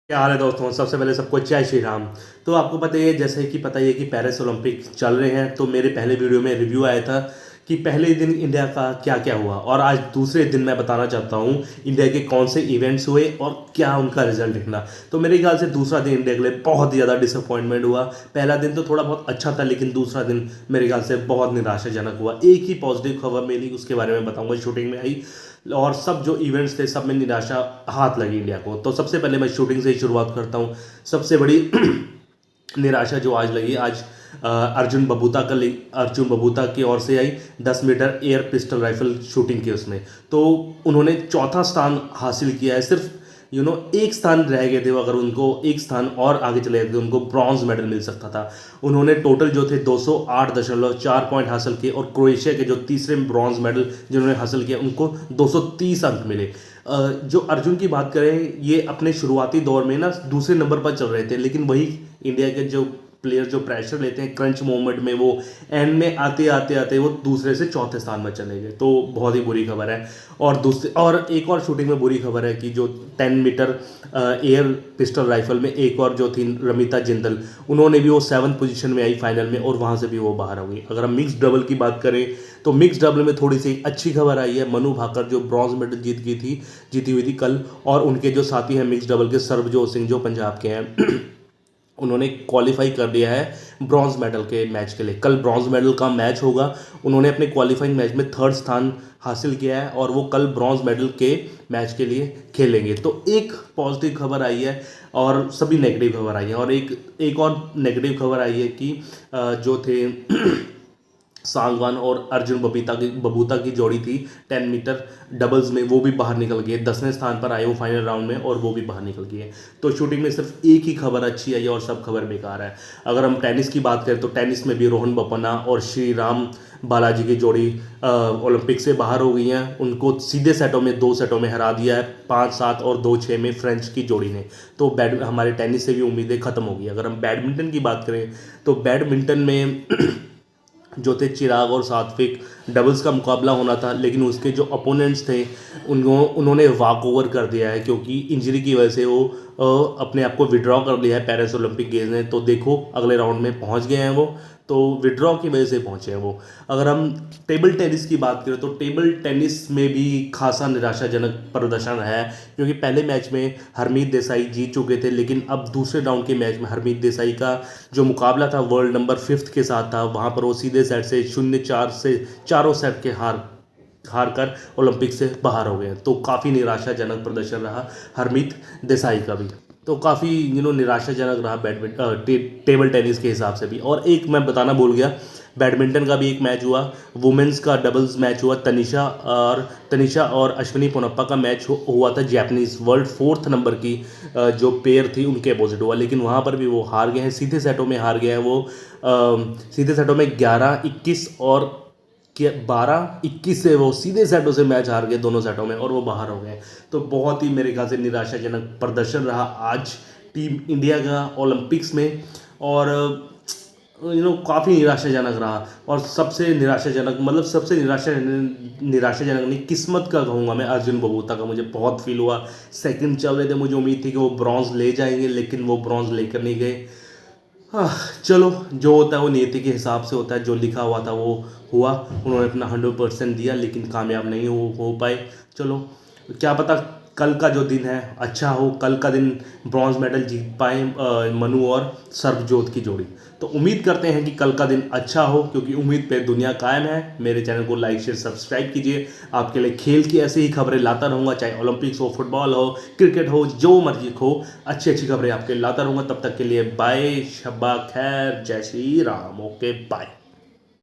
क्या हाल है दोस्तों। सबसे पहले सबको जय श्री राम। तो आपको पता ही है, जैसे कि पता ही है कि पेरिस ओलंपिक चल रहे हैं। तो मेरे पहले वीडियो में रिव्यू आया था कि पहले दिन इंडिया का क्या क्या हुआ, और आज दूसरे दिन मैं बताना चाहता हूँ इंडिया के कौन से इवेंट्स हुए और क्या उनका रिजल्ट निकला। तो मेरे ख्याल से दूसरा दिन इंडिया के लिए बहुत ही ज़्यादा डिसअपॉइंटमेंट हुआ। पहला दिन तो थोड़ा बहुत अच्छा था, लेकिन दूसरा दिन मेरे ख्याल से बहुत निराशाजनक हुआ। एक ही पॉजिटिव खबर मिली, उसके बारे में बताऊंगा। शूटिंग में आई और सब जो इवेंट्स थे सब में निराशा हाथ लगी इंडिया को। तो सबसे पहले मैं शूटिंग से ही शुरुआत करता हूँ। सबसे बड़ी निराशा जो आज लगी, आज अर्जुन बबूता की ओर से आई 10 metre air pistol rifle shooting की उसमें। तो उन्होंने चौथा स्थान हासिल किया है। सिर्फ एक स्थान रह गए थे, वो अगर उनको एक स्थान और आगे चले गए थे उनको ब्रॉन्ज मेडल मिल सकता था। उन्होंने टोटल जो थे 208.4 पॉइंट हासिल किए, और क्रोएशिया के जो तीसरे ब्रॉन्ज मेडल जिन्होंने हासिल किया उनको 230 अंक मिले। जो अर्जुन की बात करें, ये अपने शुरुआती दौर में ना दूसरे नंबर पर चल रहे थे, लेकिन वही इंडिया के जो प्लेयर जो प्रेशर लेते हैं क्रंच मोमेंट में, वो एंड में आते आते आते वो दूसरे से चौथे स्थान में चले गए। तो बहुत ही बुरी खबर है। और एक और शूटिंग में बुरी खबर है कि जो 10 मीटर एयर पिस्टल राइफल में एक और जो थी रमिता जिंदल, उन्होंने भी वो 7th पोजीशन में आई फाइनल में, और वहाँ से भी वो बाहर हो गई। अगर हम मिक्स डबल की बात करें तो मिक्स डबल में थोड़ी सी अच्छी खबर आई है। मनु भाकर जो ब्रॉन्ज मेडल जीती हुई थी कल, और उनके जो साथी हैं मिक्स डबल के, सर्वजोत सिंह जो पंजाब के हैं उन्होंने क्वालिफाई कर लिया है ब्रॉन्ज मेडल के मैच के लिए। कल ब्रॉन्ज मेडल का मैच होगा। उन्होंने अपने क्वालिफाइंग मैच में 3rd स्थान हासिल किया है, और वो कल ब्रॉन्ज मेडल के मैच के लिए खेलेंगे। तो एक पॉजिटिव खबर आई है और सभी नेगेटिव खबर आई है। और एक और नेगेटिव खबर आई है कि जो थे सांगवान और अर्जुन बबूता की जोड़ी थी 10 मीटर डबल्स में, वो भी बाहर निकल गए। 10वें स्थान पर आए वो फाइनल राउंड में, और वो भी बाहर निकल गए। तो शूटिंग में सिर्फ एक ही खबर अच्छी आई और सब खबर बेकार है। अगर हम टेनिस की बात करें तो टेनिस में भी रोहन बोपन्ना और श्री राम बालाजी की जोड़ी ओलंपिक से बाहर हो गई हैं। उनको सीधे सेटों में 2 सेटों में हरा दिया है, 5-7 और 2-6 में फ्रेंच की जोड़ी ने। तो हमारे टेनिस से भी उम्मीदें खत्म हो गई। अगर हम बैडमिंटन की बात करें तो बैडमिंटन में जो थे चिराग और सात्विक, डबल्स का मुकाबला होना था, लेकिन उसके जो अपोनेंट्स थे उन्होंने वॉक ओवर कर दिया है, क्योंकि इंजरी की वजह से वो अपने आप को विड्रॉ कर लिया है पेरिस ओलंपिक गेम्स ने। तो देखो अगले राउंड में पहुंच गए हैं वो, तो विड्रॉ की वजह से पहुंचे हैं वो। अगर हम टेबल टेनिस की बात करें तो टेबल टेनिस में भी खासा निराशाजनक प्रदर्शन है, क्योंकि पहले मैच में हरमीत देसाई जीत चुके थे, लेकिन अब दूसरे राउंड के मैच में हरमीत देसाई का जो मुकाबला था वर्ल्ड नंबर 5 के साथ था, वहाँ पर वो सीधे सेट से 0-4 से चारों सेट के हार कर ओलंपिक से बाहर हो गए। तो काफ़ी निराशाजनक प्रदर्शन रहा हरमीत देसाई का भी। तो काफ़ी निराशाजनक रहा टेबल टेनिस के हिसाब से भी। और एक मैं बताना भूल गया, बैडमिंटन का भी एक मैच हुआ, वुमेंस का डबल्स मैच हुआ। तनिषा और अश्विनी पोनप्पा का मैच हुआ था जैपनीज वर्ल्ड 4th नंबर की जो पेयर थी उनके अपोजिट हुआ, लेकिन वहाँ पर भी वो हार गए हैं, सीधे सेटों में हार गए हैं वो। सीधे सेटों में 11-21 और 12-21 से वो सीधे सेटों से मैच हार गए दोनों सेटों में, और वो बाहर हो गए। तो बहुत ही मेरे ख्याल से निराशाजनक प्रदर्शन रहा आज टीम इंडिया का ओलंपिक्स में। और काफ़ी निराशाजनक रहा। और सबसे निराशाजनक नहीं, किस्मत का कहूँगा मैं, अर्जुन बबूता का मुझे बहुत फील हुआ। सेकंड चल रहे थे, मुझे उम्मीद थी कि वो ब्रॉन्ज ले जाएंगे, लेकिन वो ब्रॉन्ज लेकर नहीं गए। हाँ, चलो जो होता है वो नियति के हिसाब से होता है। जो लिखा हुआ था वो हुआ, उन्होंने अपना 100% दिया, लेकिन कामयाब नहीं हो पाए। चलो, क्या पता कल का जो दिन है अच्छा हो, कल का दिन ब्रॉन्ज मेडल जीत पाए मनु और सर्वजोत की जोड़ी। तो उम्मीद करते हैं कि कल का दिन अच्छा हो, क्योंकि उम्मीद पे दुनिया कायम है। मेरे चैनल को लाइक शेयर सब्सक्राइब कीजिए। आपके लिए खेल की ऐसी ही खबरें लाता रहूँगा, चाहे ओलंपिक्स हो, फुटबॉल हो, क्रिकेट हो, जो मर्जी हो, अच्छी अच्छी खबरें आपके लाता रहूँगा। तब तक के लिए बाय, शब्बा खैर, जय श्री राम, ओके बाय।